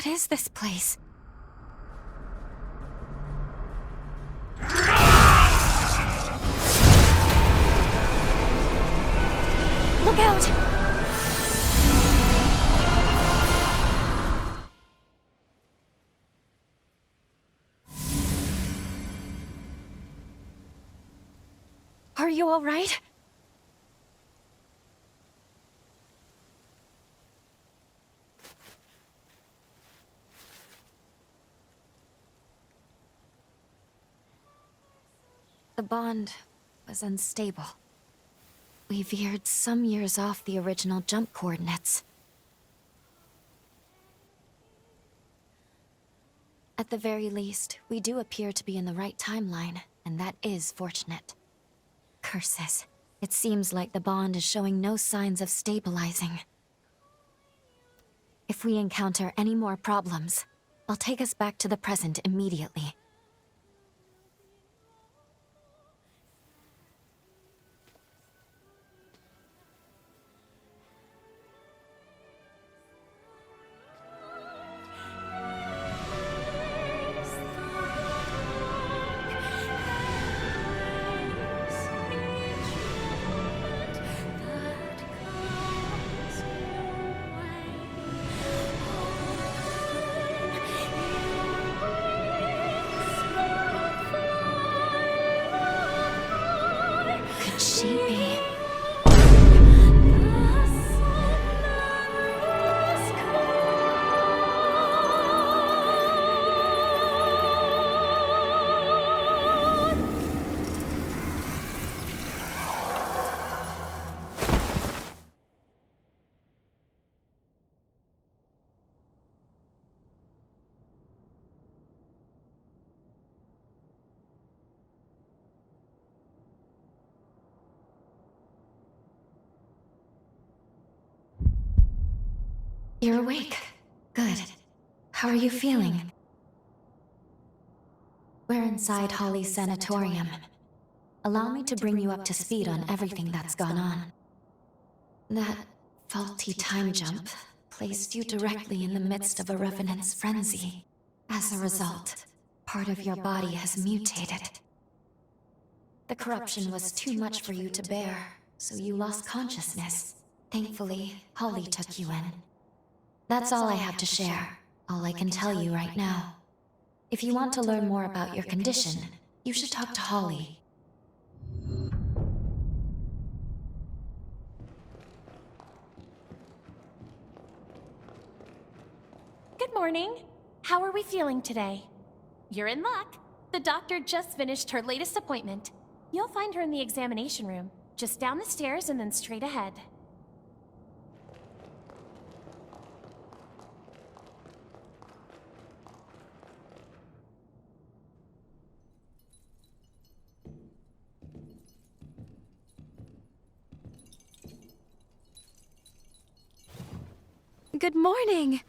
What is this place? Look out! Are you all right? The bond was unstable. We veered some years off the original jump coordinates. At the very least, we do appear to be in the right timeline, and that is fortunate. Curses. It seems like the bond is showing no signs of stabilizing. If we encounter any more problems, I'll take us back to the present immediately. She be? You're awake. Good. How are you feeling? We're inside Holly's sanatorium. Allow me to bring you up to speed on everything that's gone on. That faulty time jump placed you directly in the midst of a revenant's frenzy. As a result, part of your body has mutated. The corruption was too much for you to bear, so you lost consciousness. Thankfully, Holly took you in. That's all I have to share, all I can tell you right now. If you want to learn more about your condition, you should talk to Holly. Good morning. How are we feeling today? You're in luck. The doctor just finished her latest appointment. You'll find her in the examination room, just down the stairs and then straight ahead. Good morning!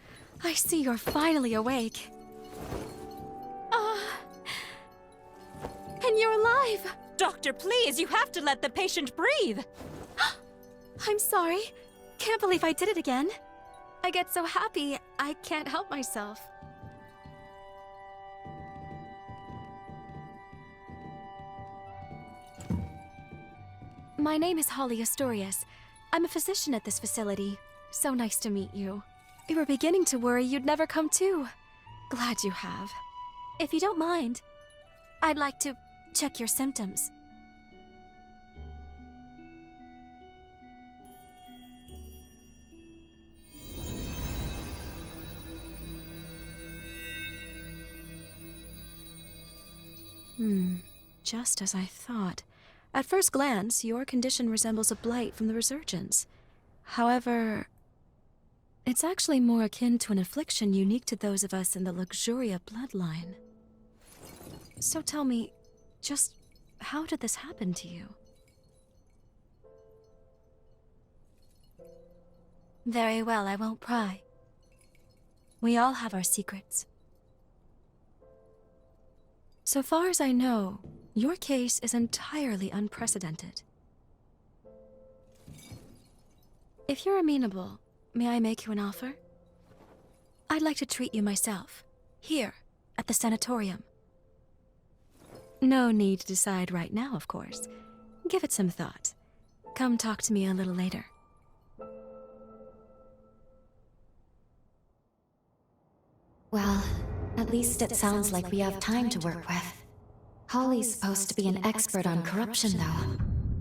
I see you're finally awake. And you're alive! Doctor, please, you have to let the patient breathe! I'm sorry. Can't believe I did it again. I get so happy, I can't help myself. My name is Holly Astorius. I'm a physician at this facility. So nice to meet you. We were beginning to worry you'd never come to. Glad you have. If you don't mind, I'd like to check your symptoms. Just as I thought. At first glance, your condition resembles a blight from the resurgence. However, it's actually more akin to an affliction unique to those of us in the Luxuria bloodline. So tell me, just how did this happen to you? Very well, I won't pry. We all have our secrets. So far as I know, your case is entirely unprecedented. If you're amenable, may I make you an offer? I'd like to treat you myself, here, at the sanatorium. No need to decide right now, of course. Give it some thought. Come talk to me a little later. Well, at least it sounds like we have time to work with. Holly's supposed to be an expert on corruption, though.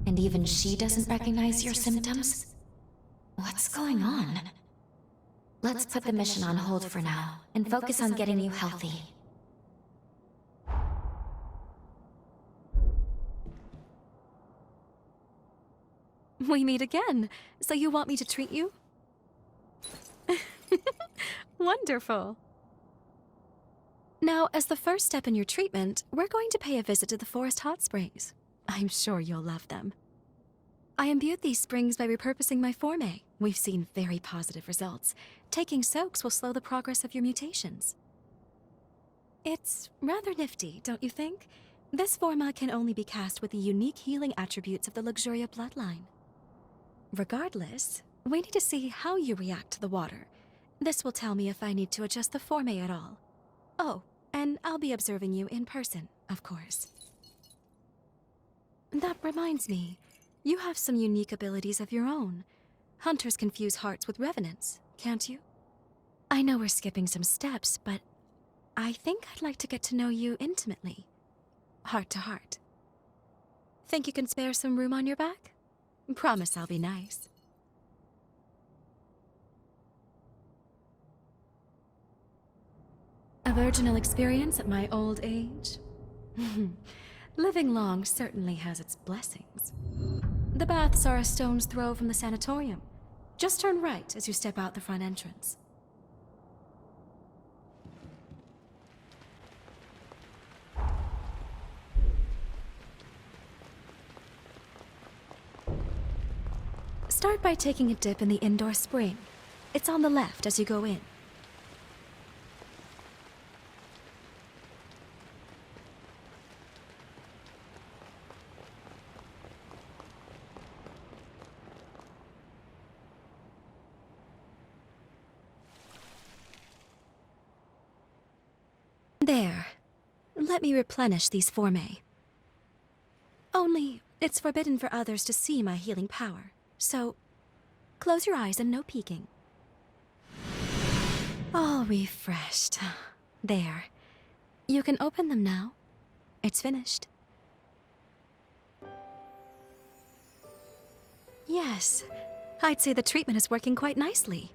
And even she doesn't recognize your symptoms? What's going on? Let's put the mission on hold for now, and focus on getting you healthy. We meet again, so you want me to treat you? Wonderful. Now, as the first step in your treatment, we're going to pay a visit to the forest hot springs. I'm sure you'll love them. I imbued these springs by repurposing my forme. We've seen very positive results. Taking soaks will slow the progress of your mutations. It's rather nifty, don't you think? This forma can only be cast with the unique healing attributes of the Luxuria bloodline. Regardless, we need to see how you react to the water. This will tell me if I need to adjust the forme at all. Oh, and I'll be observing you in person, of course. That reminds me, you have some unique abilities of your own. Hunters confuse hearts with revenants, can't you? I know we're skipping some steps, but I think I'd like to get to know you intimately. Heart to heart. Think you can spare some room on your back? Promise I'll be nice. A virginal experience at my old age? Living long certainly has its blessings. The baths are a stone's throw from the sanatorium. Just turn right as you step out the front entrance. Start by taking a dip in the indoor spring. It's on the left as you go in. There. Let me replenish these forme. Only, it's forbidden for others to see my healing power. So, close your eyes and no peeking. All refreshed. There. You can open them now. It's finished. Yes, I'd say the treatment is working quite nicely.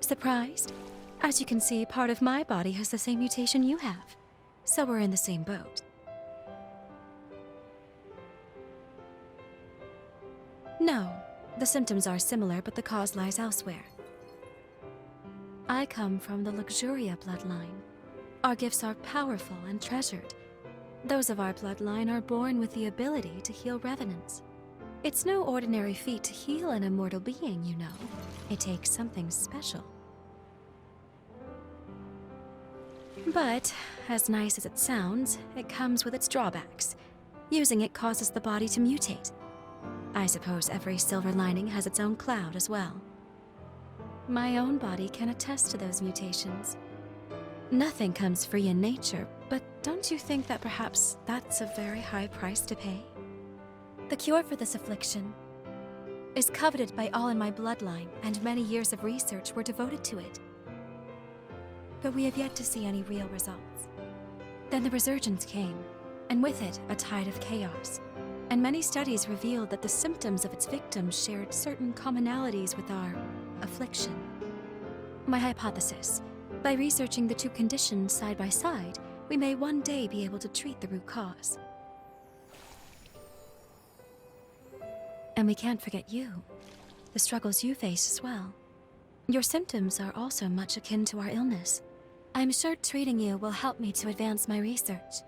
Surprised? As you can see, part of my body has the same mutation you have. So we're in the same boat. No, the symptoms are similar, but the cause lies elsewhere. I come from the Luxuria bloodline. Our gifts are powerful and treasured. Those of our bloodline are born with the ability to heal revenants. It's no ordinary feat to heal an immortal being, you know. It takes something special. But, as nice as it sounds, it comes with its drawbacks. Using it causes the body to mutate. I suppose every silver lining has its own cloud as well. My own body can attest to those mutations. Nothing comes free in nature, but don't you think that perhaps that's a very high price to pay? The cure for this affliction is coveted by all in my bloodline, and many years of research were devoted to it. But we have yet to see any real results. Then the resurgence came, and with it, a tide of chaos. And many studies revealed that the symptoms of its victims shared certain commonalities with our affliction. My hypothesis, by researching the two conditions side by side, we may one day be able to treat the root cause. And we can't forget you, the struggles you face as well. Your symptoms are also much akin to our illness. I'm sure treating you will help me to advance my research.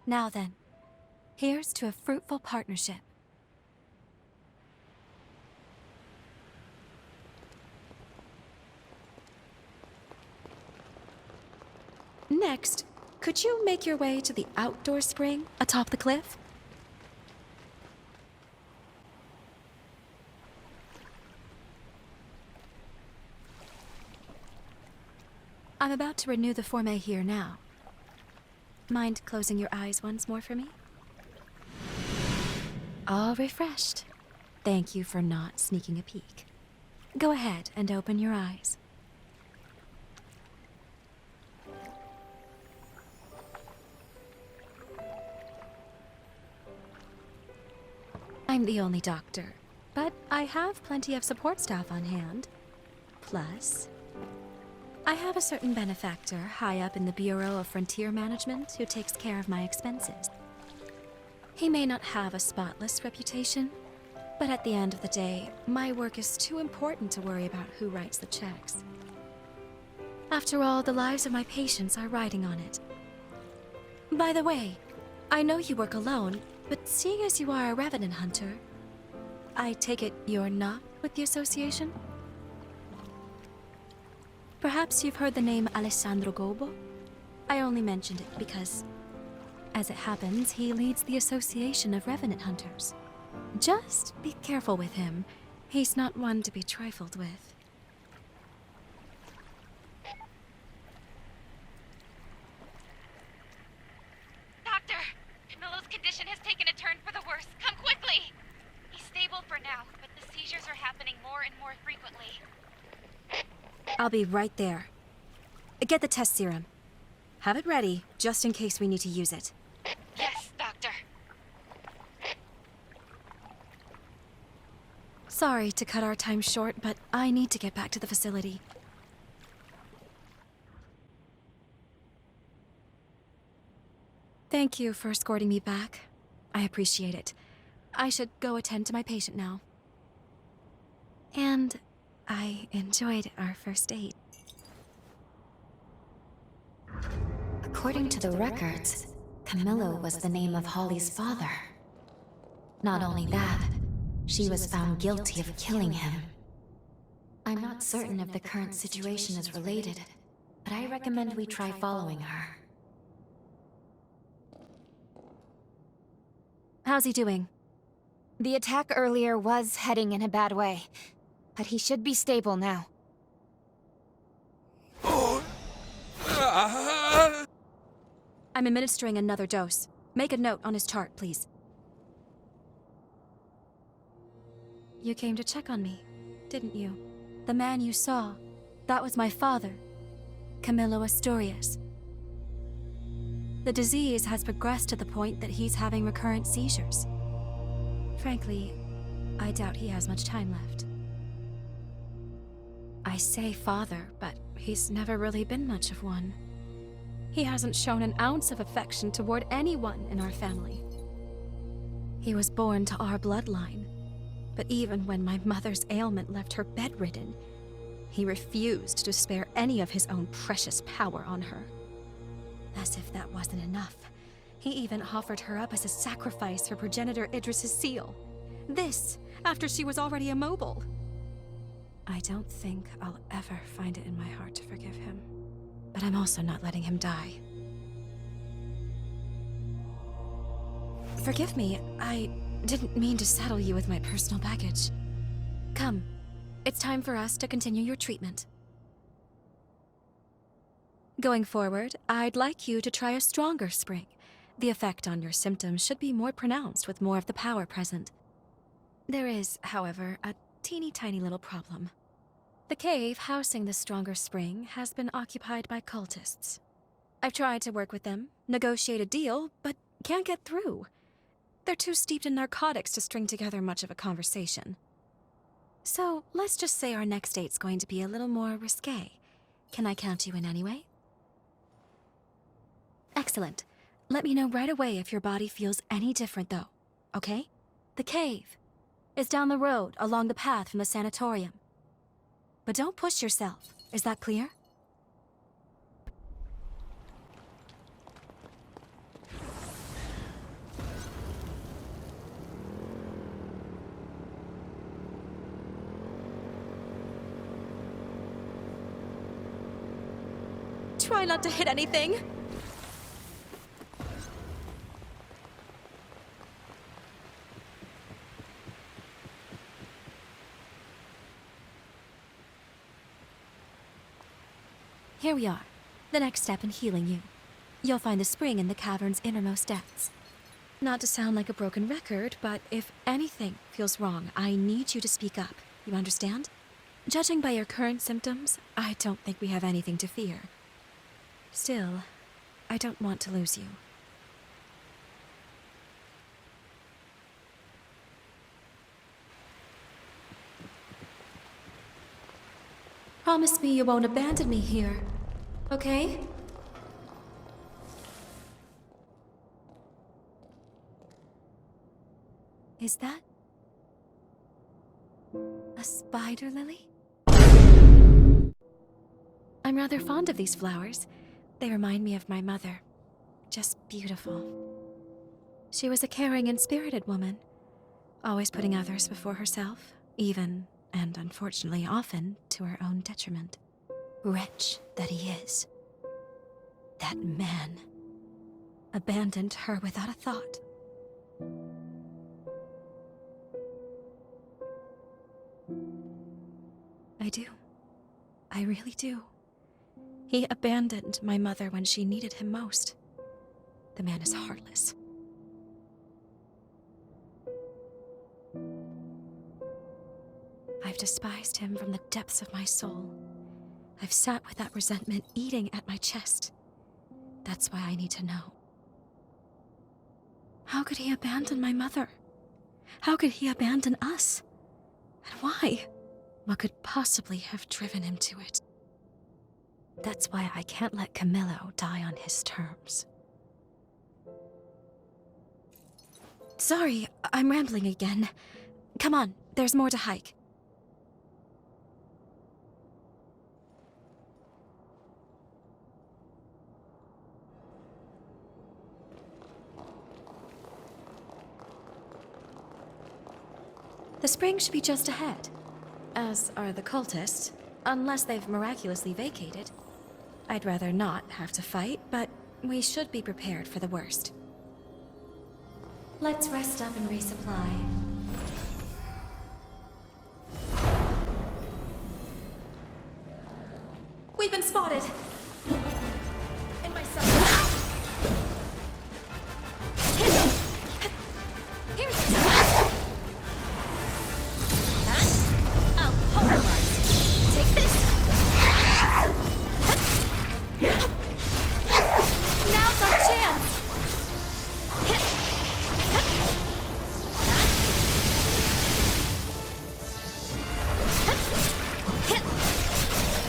Now then, here's to a fruitful partnership. Next, could you make your way to the outdoor spring atop the cliff? I'm about to renew the forme here now. Mind closing your eyes once more for me? All refreshed. Thank you for not sneaking a peek. Go ahead and open your eyes. I'm the only doctor, but I have plenty of support staff on hand. Plus, I have a certain benefactor high up in the Bureau of Frontier Management who takes care of my expenses. He may not have a spotless reputation, but at the end of the day, my work is too important to worry about who writes the checks. After all, the lives of my patients are riding on it. By the way, I know you work alone, but seeing as you are a revenant hunter, I take it you're not with the association? Perhaps you've heard the name Alessandro Gobo? I only mentioned it because, as it happens, he leads the Association of Revenant Hunters. Just be careful with him. He's not one to be trifled with. Doctor! Camilo's condition has taken a turn for the worse. Come quickly! He's stable for now, but the seizures are happening more and more frequently. I'll be right there. Get the test serum. Have it ready, just in case we need to use it. Yes, Doctor. Sorry to cut our time short, but I need to get back to the facility. Thank you for escorting me back. I appreciate it. I should go attend to my patient now. And I enjoyed our first date. According to the records, Camilo was the name of Holly's father. Not only that, she was found guilty of killing him. I'm not certain if the current situation is related, but I recommend we try following her. How's he doing? The attack earlier was heading in a bad way, but he should be stable now. I'm administering another dose. Make a note on his chart, please. You came to check on me, didn't you? The man you saw, that was my father, Camilo Asturias. The disease has progressed to the point that he's having recurrent seizures. Frankly, I doubt he has much time left. I say father, but he's never really been much of one. He hasn't shown an ounce of affection toward anyone in our family. He was born to our bloodline, but even when my mother's ailment left her bedridden, he refused to spare any of his own precious power on her. As if that wasn't enough, he even offered her up as a sacrifice for progenitor Idris's seal. This, after she was already immobile. I don't think I'll ever find it in my heart to forgive him. But I'm also not letting him die. Forgive me, I didn't mean to saddle you with my personal baggage. Come, it's time for us to continue your treatment. Going forward, I'd like you to try a stronger spring. The effect on your symptoms should be more pronounced with more of the power present. There is, however, a teeny tiny little problem. The cave housing the stronger spring has been occupied by cultists. I've tried to work with them, negotiate a deal, but can't get through. They're too steeped in narcotics to string together much of a conversation. So, let's just say our next date's going to be a little more risque. Can I count you in anyway? Excellent. Let me know right away if your body feels any different, though. Okay? The cave is down the road along the path from the sanatorium. But don't push yourself. Is that clear? Try not to hit anything. Here we are. The next step in healing you. You'll find the spring in the cavern's innermost depths. Not to sound like a broken record, but if anything feels wrong, I need you to speak up. You understand? Judging by your current symptoms, I don't think we have anything to fear. Still, I don't want to lose you. Promise me you won't abandon me here, okay? Is that a spider lily? I'm rather fond of these flowers. They remind me of my mother. Just beautiful. She was a caring and spirited woman, always putting others before herself, even, and unfortunately often, to her own detriment. Wretch that he is. That man abandoned her without a thought. I do. I really do. He abandoned my mother when she needed him most. The man is heartless. I've despised him from the depths of my soul. I've sat with that resentment eating at my chest. That's why I need to know. How could he abandon my mother? How could he abandon us? And why? What could possibly have driven him to it? That's why I can't let Camilo die on his terms. Sorry, I'm rambling again. Come on, there's more to hike. The spring should be just ahead, as are the cultists, unless they've miraculously vacated. I'd rather not have to fight, but we should be prepared for the worst. Let's rest up and resupply. We've been spotted! In my sight. Here he is! I'll polarize. Take this! Now's our chance!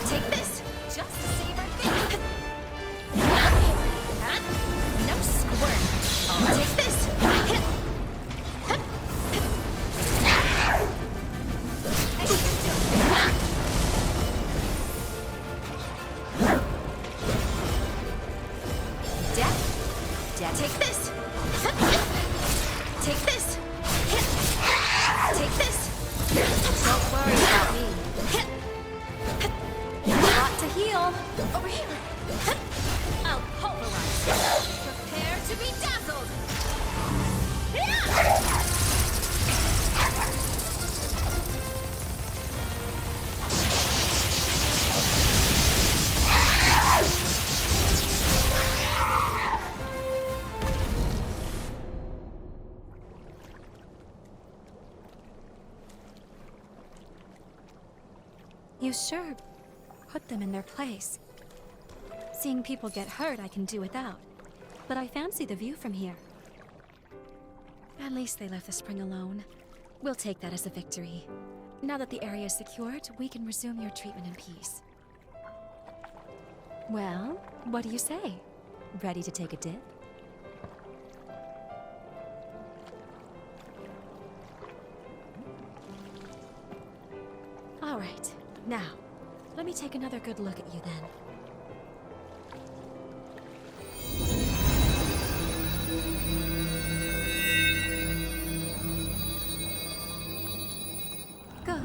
Take this! Just to save our face! No squirt! I'll take this! Take this! Take this! Take this! Don't worry about me. Got to heal. Over here. I'll pulverize. Prepare to be dazzled. You sure put them in their place. Seeing people get hurt I can do without, but I fancy the view from here. At least they left the spring alone. We'll take that as a victory. Now that the area is secured, we can resume your treatment in peace. Well, what do you say? Ready to take a dip? All right. Now, let me take another good look at you then. Good.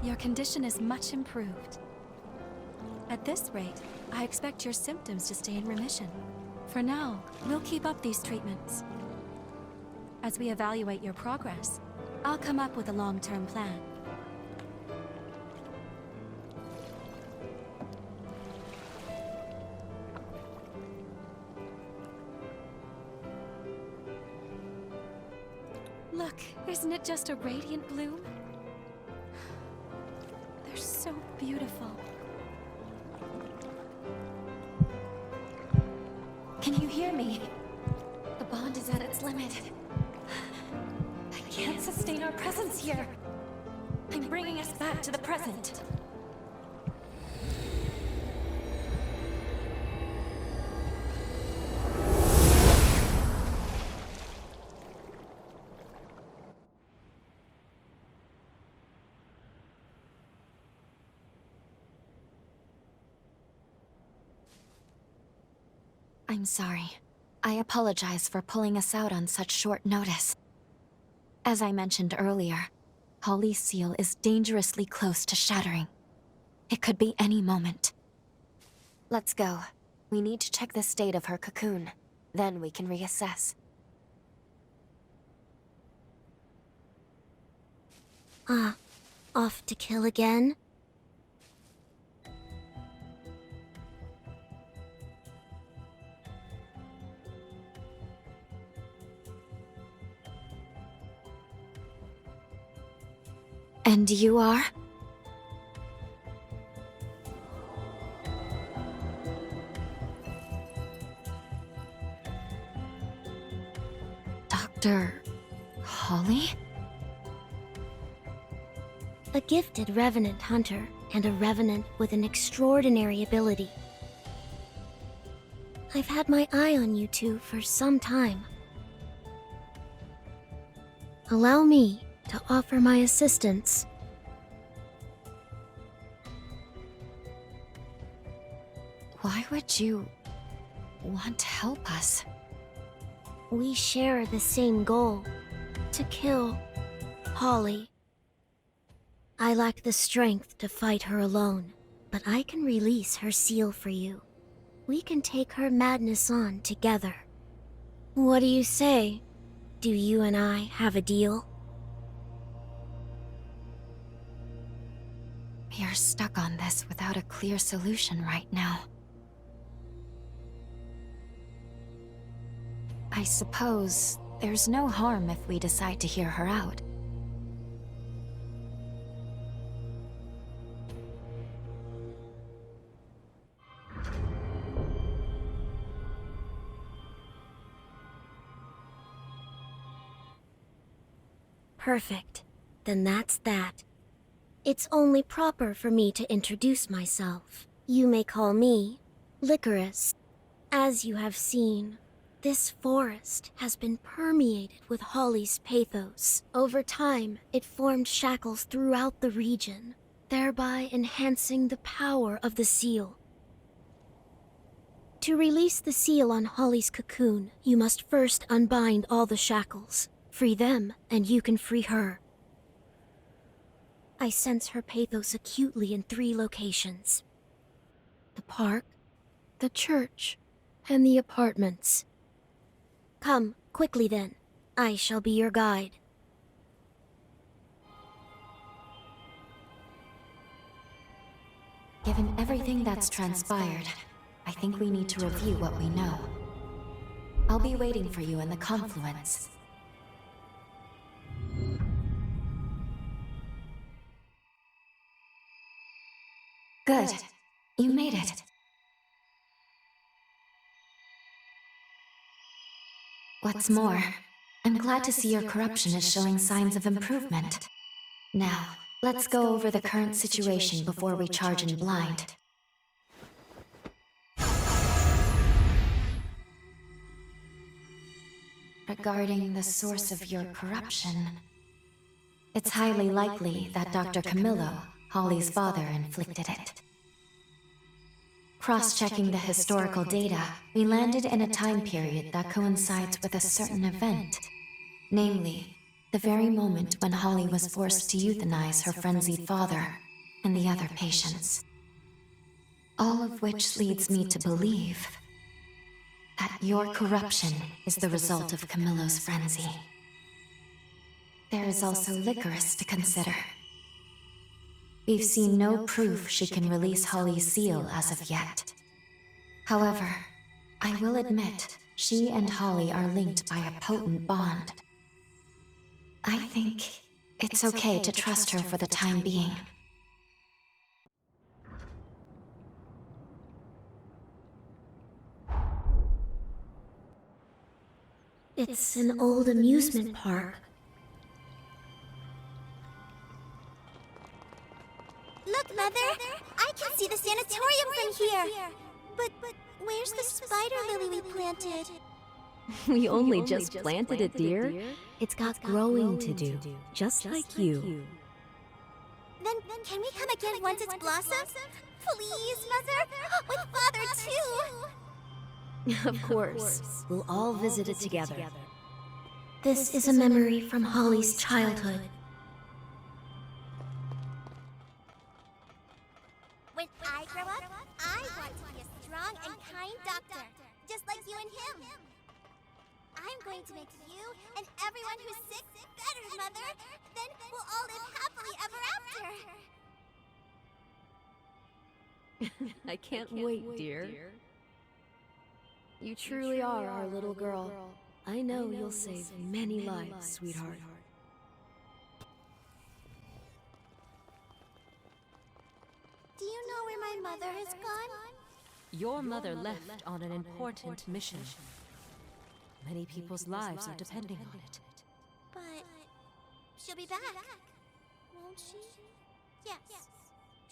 Your condition is much improved. At this rate, I expect your symptoms to stay in remission. For now, we'll keep up these treatments. As we evaluate your progress, I'll come up with a long-term plan. Look, isn't it just a radiant bloom? They're so beautiful. Can you hear me? The bond is at its limit. I can't sustain our presence here. I'm bringing us back to the present. I'm sorry. I apologize for pulling us out on such short notice. As I mentioned earlier, Holly's seal is dangerously close to shattering. It could be any moment. Let's go. We need to check the state of her cocoon. Then we can reassess. Off to kill again? And you are? Dr. Holly? A gifted revenant hunter, and a revenant with an extraordinary ability. I've had my eye on you two for some time. Allow me to offer my assistance. Why would you want to help us? We share the same goal, to kill Holly. I lack the strength to fight her alone, but I can release her seal for you. We can take her madness on together. What do you say? Do you and I have a deal? We are stuck on this without a clear solution right now. I suppose there's no harm if we decide to hear her out. Perfect. Then that's that. It's only proper for me to introduce myself. You may call me Lycoris. As you have seen, this forest has been permeated with Holly's pathos. Over time, it formed shackles throughout the region, thereby enhancing the power of the seal. To release the seal on Holly's cocoon, you must first unbind all the shackles. Free them, and you can free her. I sense her pathos acutely in 3 locations: the park, the church, and the apartments. Come, quickly then. I shall be your guide. Given everything that's transpired, I think we need to review what we know. I'll be waiting for you in the confluence. Good. You made it. What's more, I'm glad to see your corruption is showing signs of improvement. Now, let's go over the current situation before we charge in blind. Regarding the source of your corruption, it's highly likely that Dr. Camilo, Holly's father, inflicted it. Cross-checking the historical data, we landed in a time period that coincides with a certain event. Namely, the very moment when Holly was forced to euthanize her frenzied father and the other patients. All of which leads me to believe that your corruption is the result of Camilo's frenzy. There is also Lycoris to consider. We've seen no proof she can release Holly's seal as of yet. However, I will admit, she and Holly are linked by a potent bond. I think it's okay to trust her for the time being. It's an old amusement park. Look, Mother! I can see the sanatorium from here! But where's the spider lily we planted? We only just planted it, dear. It's got growing to do, just like you. Then can we come again once it's blossomed? Please, Mother! With Father, too! Of course. We'll all visit it together. This is a memory from Holly's childhood. When I grow up, I want to be a strong and kind doctor, just like you and him. I'm going to make you and everyone who's sick better, Mother. Then we'll all live happily ever after. I can't wait, dear. You truly are our little girl. I know you'll save many lives, sweetheart. Do you know where my mother has gone? Your mother left on an important mission. Many people's lives are depending on it. But she'll be back, won't she? Yes,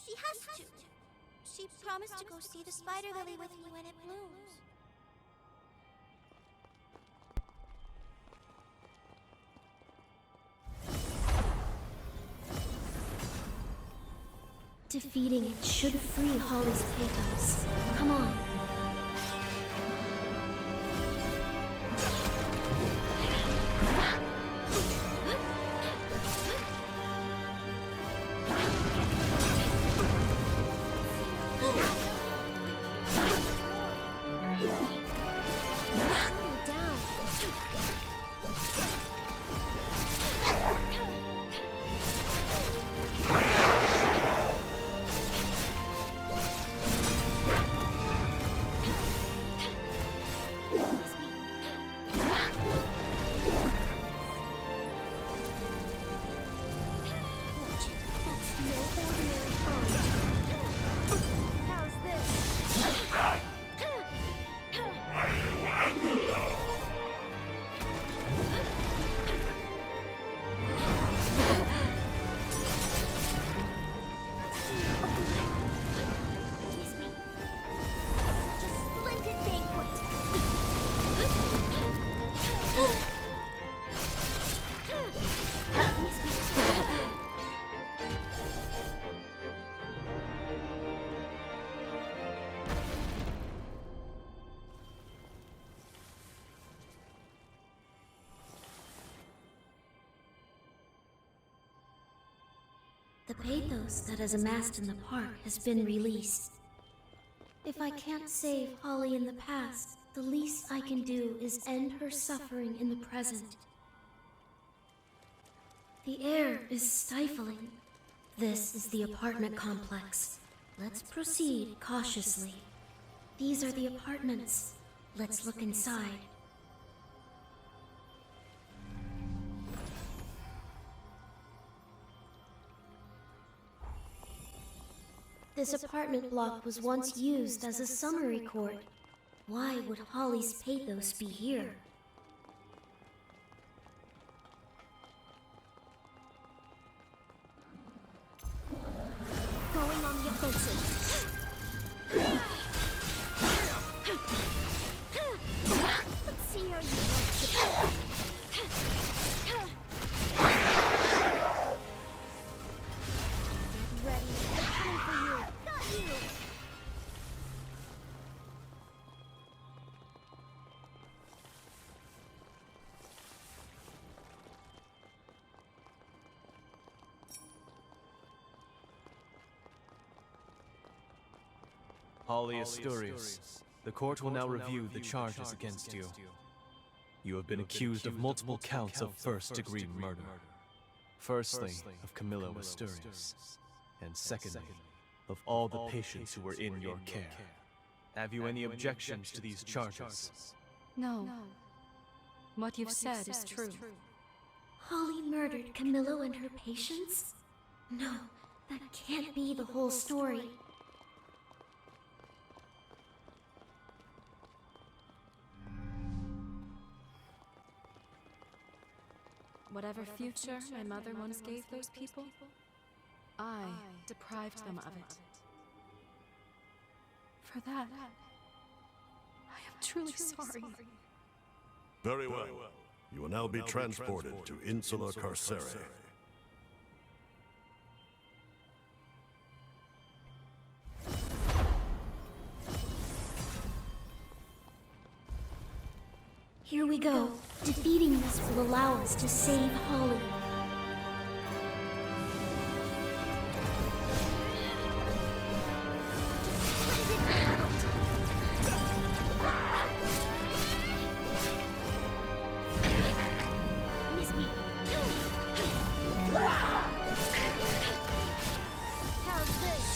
she has to. She promised to go see the spider lily with me when it blooms. Defeating it should free Holly's pathos. Come on. The pathos that has amassed in the park has been released. If I can't save Holly in the past, the least I can do is end her suffering in the present. The air is stifling. This is the apartment complex. Let's proceed cautiously. These are the apartments. Let's look inside. This apartment block was once used as a summary court. Why would Holly's pathos be here? Going on the offensive. Let's see how you like it. Get ready. I'm coming for you. Got you. Holly Asturias, the court will now review the charges against you. You have been accused of multiple counts of first-degree murder. Firstly, of Camilo Asturias, and secondly, of all the patients who were in your care. Have you any objections to these charges? No. What you've said is true. Holly murdered Camilo and her patients? No, that can't be the whole story. Whatever future my mother once gave those people, I deprived them of it. For that, I am truly sorry. Very well. You will now be transported to Insula Carcere. Here we go. Defeating this will allow us to save Holly. Miss me. How's this?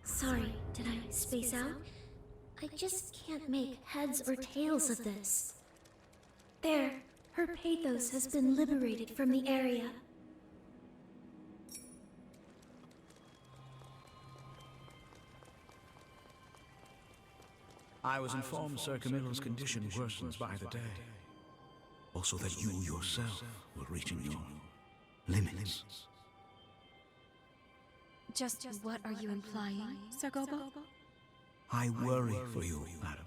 Sorry, did I space out? I just can't make heads or tails of this. There, her pathos has been liberated from the area. I was informed Sir Camilo's condition worsens by the day. Also that you yourself were reaching your limits. Just what are you implying, Sir Gobo? I worry for you, madam.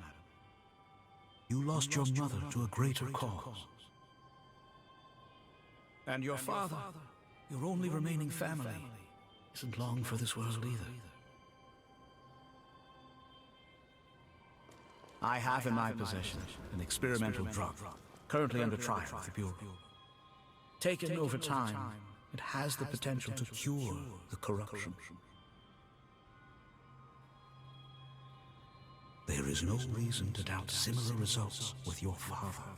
You lost your mother to a greater cause. And your father, your only remaining family, isn't long for this world either. I have in my possession an experimental drug, currently under trial with the Bureau. Taken over time, it has the potential to cure the corruption. There is no reason to doubt similar results with your father.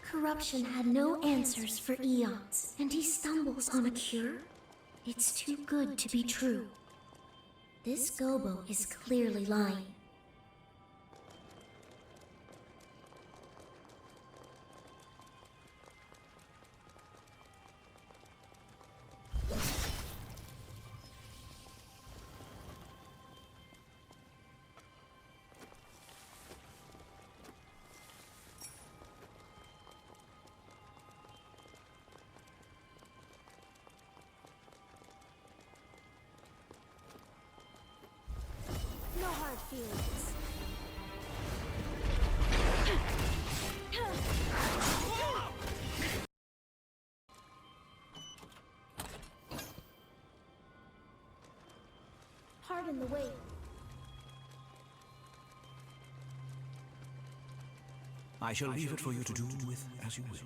Corruption had no answers for eons, and he stumbles on a cure? It's too good to be true. This Gobo is clearly lying. No hard feelings. Pardon the wait. I shall leave it for you to do with as you will.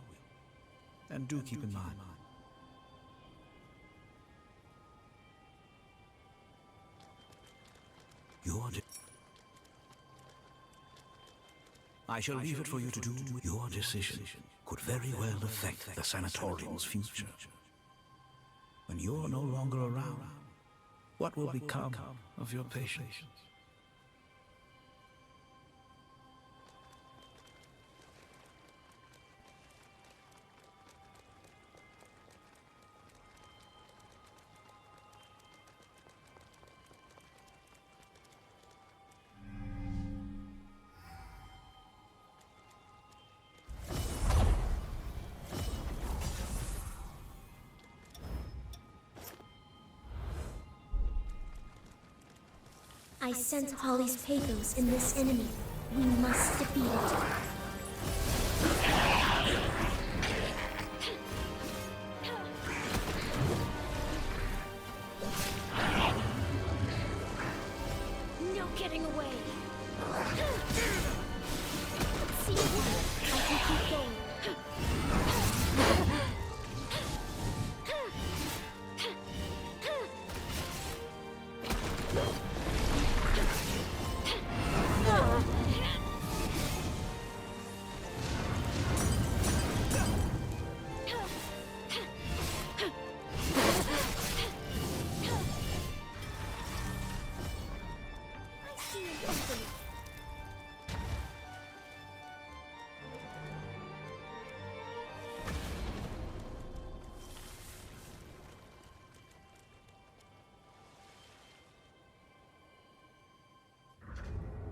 And do keep in mind, I shall leave it for you to do with your decision. Could very well affect the sanatorium's future. When you're no longer around, what will become of your patients? I sense Holly's pathos in this enemy. We must defeat it. No getting away. See, I can keep going.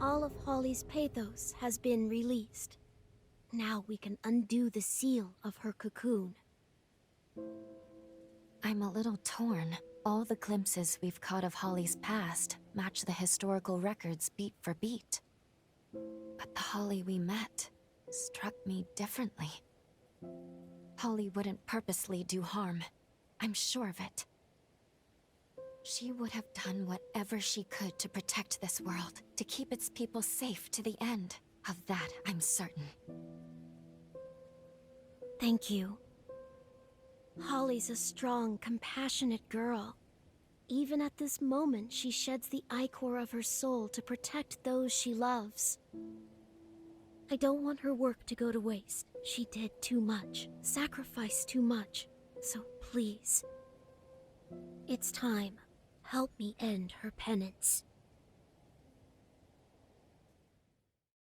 All of Holly's pathos has been released. Now we can undo the seal of her cocoon. I'm a little torn. All the glimpses we've caught of Holly's past match the historical records beat for beat. But the Holly we met struck me differently. Holly wouldn't purposely do harm. I'm sure of it. She would have done whatever she could to protect this world, to keep its people safe to the end. Of that, I'm certain. Thank you. Holly's a strong, compassionate girl. Even at this moment, she sheds the ichor of her soul to protect those she loves. I don't want her work to go to waste. She did too much, sacrificed too much. So please, it's time. Help me end her penance.